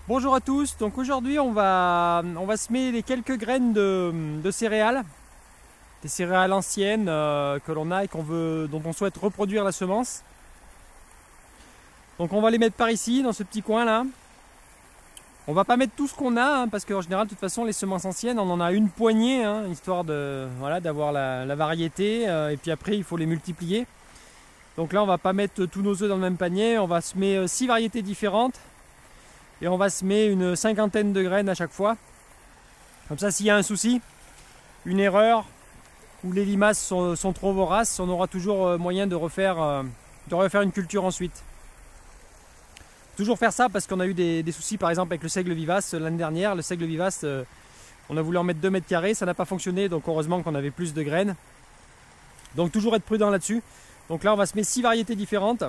Bonjour à tous, donc aujourd'hui on va semer les quelques graines de céréales, des céréales anciennes que l'on a et dont on souhaite reproduire la semence. Donc on va les mettre par ici, dans ce petit coin là. On va pas mettre tout ce qu'on a, parce qu'en général de toute façon les semences anciennes on en a une poignée, histoire de, voilà, d'avoir la variété, et puis après il faut les multiplier. Donc là on va pas mettre tous nos œufs dans le même panier, on va semer 6 variétés différentes. Et on va semer une cinquantaine de graines à chaque fois. Comme ça, s'il y a un souci, une erreur, ou les limaces sont trop voraces, on aura toujours moyen de refaire une culture ensuite. Toujours faire ça parce qu'on a eu des soucis par exemple avec le seigle vivace l'année dernière. Le seigle vivace, on a voulu en mettre 2 mètres carrés, ça n'a pas fonctionné, donc heureusement qu'on avait plus de graines. Donc toujours être prudent là-dessus. Donc là, on va semer 6 variétés différentes.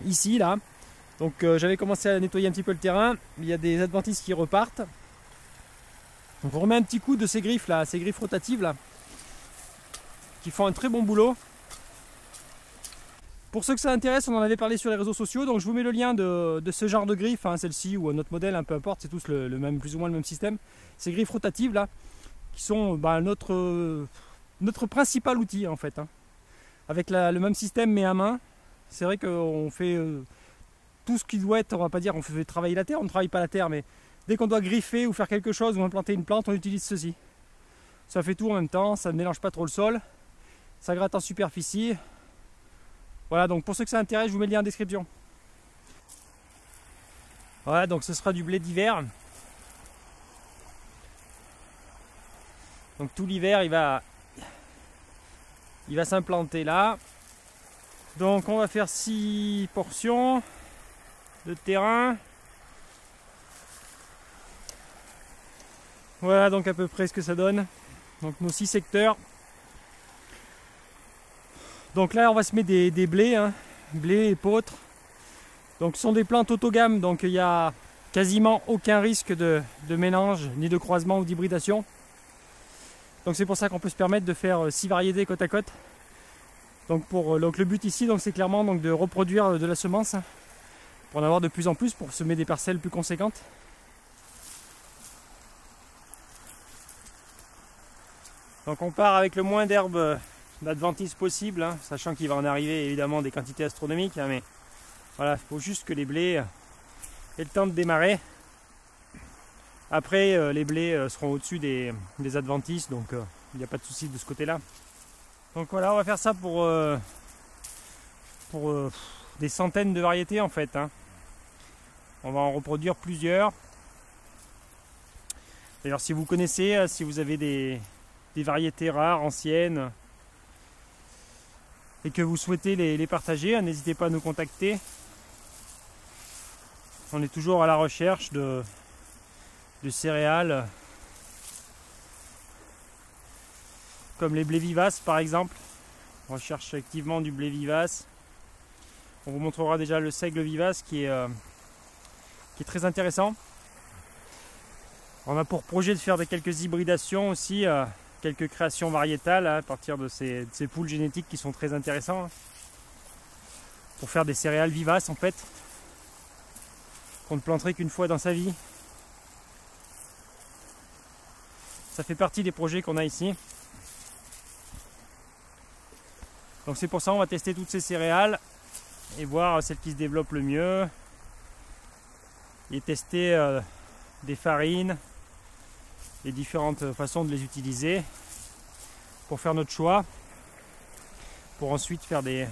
Ici, là. Donc j'avais commencé à nettoyer un petit peu le terrain, il y a des adventices qui repartent. Donc on remet un petit coup de ces griffes là, ces griffes rotatives là, qui font un très bon boulot. Pour ceux que ça intéresse, on en avait parlé sur les réseaux sociaux, donc je vous mets le lien de ce genre de griffes, celle-ci ou un autre modèle, peu importe, c'est tous le même, plus ou moins le même système. Ces griffes rotatives là, qui sont notre principal outil en fait. Avec le même système mais à main, c'est vrai qu'on fait... tout ce qui doit être, on va pas dire on fait travailler la terre, on ne travaille pas la terre, mais dès qu'on doit griffer ou faire quelque chose ou implanter une plante, on utilise ceci. Ça fait tout en même temps, ça ne mélange pas trop le sol, ça gratte en superficie. Voilà, donc pour ceux que ça intéresse, je vous mets le lien en description. Voilà, donc ce sera du blé d'hiver. Donc tout l'hiver, il va s'implanter là. Donc on va faire 6 portions de terrain. Voilà donc à peu près ce que ça donne. Donc nos 6 secteurs. Donc là on va semer des blés, blé, épeautre. Donc ce sont des plantes autogames, donc il n'y a quasiment aucun risque de mélange, ni de croisement ou d'hybridation. Donc c'est pour ça qu'on peut se permettre de faire 6 variétés côte à côte. Donc le but ici c'est clairement de reproduire de la semence, pour en avoir de plus en plus, pour semer des parcelles plus conséquentes. Donc on part avec le moins d'herbes d'adventices possible, sachant qu'il va en arriver évidemment des quantités astronomiques, mais voilà, il faut juste que les blés aient le temps de démarrer. Après les blés seront au-dessus des adventices, donc il n'y a pas de souci de ce côté-là. Donc voilà, on va faire ça pour des centaines de variétés en fait. On va en reproduire plusieurs. D'ailleurs, si vous connaissez, si vous avez des variétés rares, anciennes, et que vous souhaitez les partager, n'hésitez pas à nous contacter. On est toujours à la recherche de céréales comme les blés vivaces par exemple. On recherche activement du blé vivace. On vous montrera déjà le seigle vivace qui est très intéressant. On a pour projet de faire quelques hybridations aussi, quelques créations variétales à partir de ces poules génétiques qui sont très intéressants, pour faire des céréales vivaces en fait, qu'on ne planterait qu'une fois dans sa vie. Ça fait partie des projets qu'on a ici. Donc c'est pour ça qu'on va tester toutes ces céréales et voir celles qui se développent le mieux, et tester des farines, les différentes façons de les utiliser pour faire notre choix, pour ensuite faire des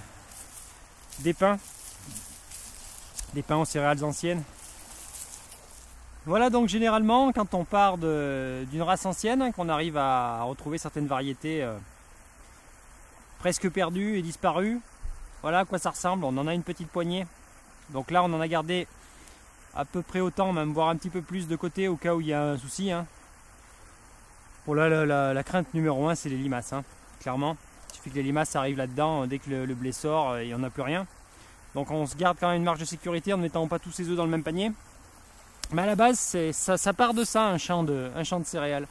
pains aux céréales anciennes. Voilà, donc généralement quand on part d'une race ancienne, qu'on arrive à retrouver certaines variétés presque perdues et disparues, voilà à quoi ça ressemble. On en a une petite poignée, donc là on en a gardé à peu près autant, même voire un petit peu plus de côté au cas où il y a un souci. Bon là la crainte numéro 1 c'est les limaces, clairement. Il suffit que les limaces arrivent là-dedans, dès que le blé sort, il n'y en a plus rien. Donc on se garde quand même une marge de sécurité en ne mettant pas tous ses œufs dans le même panier. Mais à la base ça part de ça, un champ de céréales.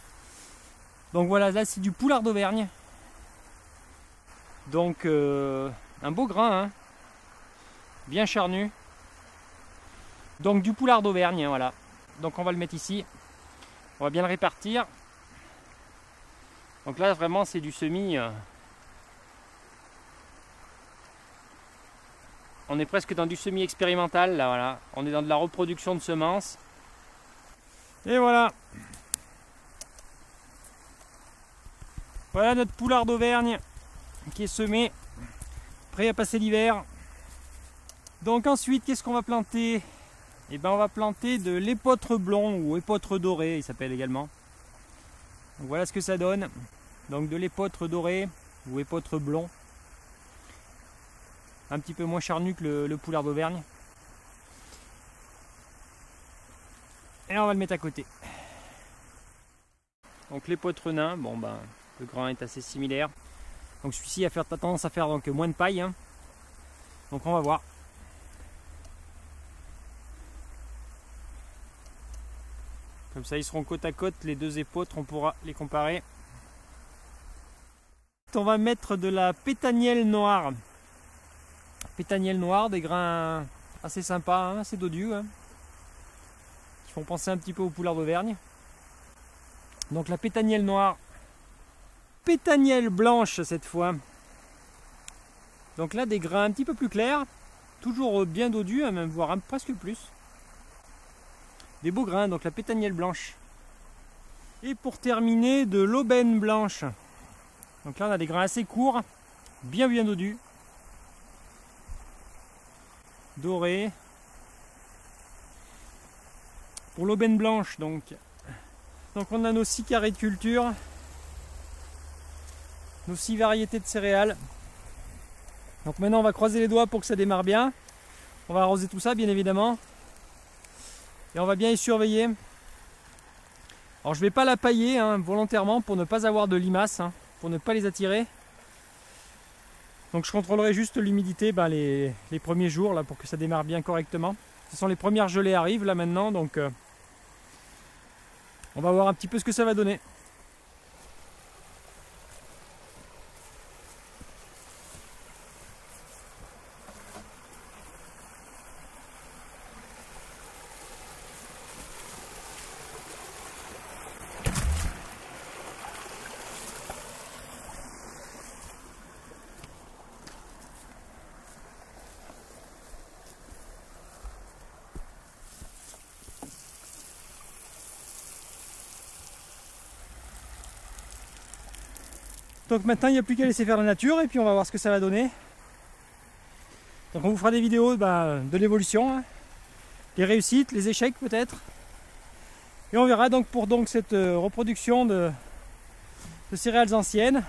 Donc voilà, là c'est du poulard d'Auvergne. Donc un beau grain, bien charnu. Donc du poulard d'Auvergne, voilà. Donc on va le mettre ici. On va bien le répartir. Donc là vraiment c'est du semis. On est presque dans du semis expérimental là, voilà. On est dans de la reproduction de semences. Et voilà. Voilà notre poulard d'Auvergne qui est semé, prêt à passer l'hiver. Donc ensuite, qu'est-ce qu'on va planter? Eh ben, on va planter de l'épeautre blond ou épeautre doré, il s'appelle également. Donc voilà ce que ça donne. Donc de l'épeautre doré ou épeautre blond. Un petit peu moins charnu que le poulard d'Auvergne. Et on va le mettre à côté. Donc l'épeautre nain, bon ben le grain est assez similaire. Donc celui-ci a tendance à faire donc moins de paille. Hein. Donc on va voir. Comme ça ils seront côte à côte, les deux épeautres, on pourra les comparer. On va mettre de la pétanielle noire. Pétanielle noire, des grains assez sympas, hein, assez dodus. Hein, qui font penser un petit peu au poulard d'Auvergne. Donc la pétanielle noire. Pétanielle blanche cette fois. Donc là des grains un petit peu plus clairs. Toujours bien dodus, hein, même voire presque plus. Des beaux grains, donc la pétanielle blanche. Et pour terminer, de l'aubaine blanche. Donc là on a des grains assez courts, bien dodus. Dorés. Pour l'aubaine blanche, donc on a nos 6 carrés de culture. Nos 6 variétés de céréales. Donc maintenant on va croiser les doigts pour que ça démarre bien. On va arroser tout ça bien évidemment. Et on va bien y surveiller. Alors je ne vais pas la pailler hein, volontairement pour ne pas avoir de limaces, hein, pour ne pas les attirer. Donc je contrôlerai juste l'humidité les premiers jours là, pour que ça démarre bien correctement. Ce sont les premières gelées arrivent là maintenant, donc on va voir un petit peu ce que ça va donner. Donc maintenant il n'y a plus qu'à laisser faire la nature et puis on va voir ce que ça va donner. Donc on vous fera des vidéos de l'évolution, hein, les réussites, les échecs peut-être. Et on verra donc pour cette reproduction de céréales anciennes.